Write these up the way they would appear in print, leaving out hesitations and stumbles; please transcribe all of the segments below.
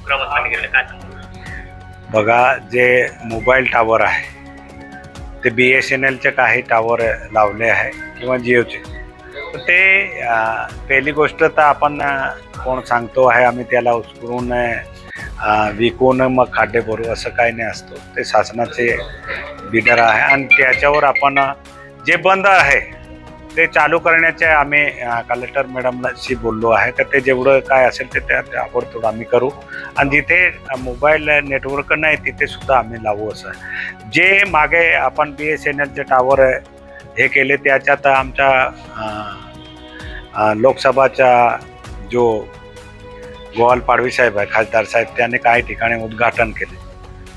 ग्रामस्थांनी केलं काय सांगू? बघा, जे मोबाईल टावर आहे ते BSNLचे काही टावर लावले आहे किंवा जिओचे, तर ते पहिली गोष्ट तर आपण कोण सांगतो आहे आम्ही त्याला उचलून विकून मग खड्डे भरू असं काही नाही असतो. ते शासनाचे बिडर आहे आणि त्याच्यावर आपण जे बंद आहे ते चालू करण्याचे आम्ही कलेक्टर मॅडमशी बोललो आहे तर ते जेवढं काय असेल ते ताबडतोब आम्ही करू आणि जिथे मोबाईल नेटवर्क नाही तिथे सुद्धा आम्ही लावू असं. जे मागे आपण BSNLचे टावर हे केले त्याच्यात आमच्या लोकसभाचा जो गोवाल पाडवी साहेब आहे खासदार साहेब त्याने काही ठिकाणी उद्घाटन केले.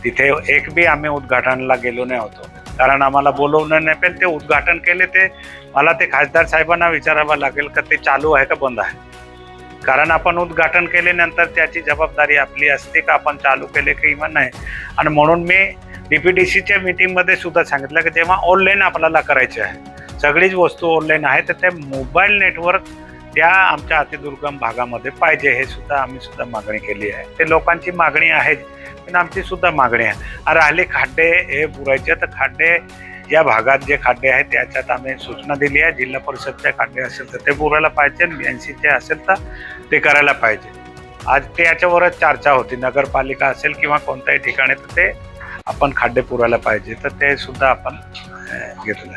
तिथे एक बी आम्ही उद्घाटनाला गेलो नाही होतो कारण आम्हाला बोलवणं नाही, पण ते उद्घाटन केले ते मला ते खासदार साहेबांना विचारावं लागेल का ते चालू आहे का बंद आहे. कारण आपण उद्घाटन केल्यानंतर त्याची जबाबदारी आपली असते का आपण चालू केले किंवा नाही. आणि म्हणून मी DPDCच्या मीटिंगमध्ये सुद्धा सांगितलं की जेव्हा ऑनलाईन आपल्याला करायचे आहे सगळीच वस्तू ऑनलाईन आहे तर ते मोबाईल नेटवर्क त्या आमच्या अतिदुर्गम भागामध्ये पाहिजे हे सुद्धा आम्ही सुद्धा मागणी केली आहे. ते लोकांची मागणी आहे पण आमची सुद्धा मागणी आहे. राहिले खड्डे हे पुरायचे तर खड्डे या भागात जे खड्डे आहेत त्याच्यात आम्ही सूचना दिली आहे. जिल्हा परिषदचे खड्डे असेल तर ते पुरायला पाहिजे, BNCचे असेल तर ते करायला पाहिजे. आज ते याच्यावरच चर्चा होती, नगरपालिका असेल किंवा कोणत्याही ठिकाणी तर ते आपण खड्डे पुरायला पाहिजे तर ते सुद्धा आपण घेतलं.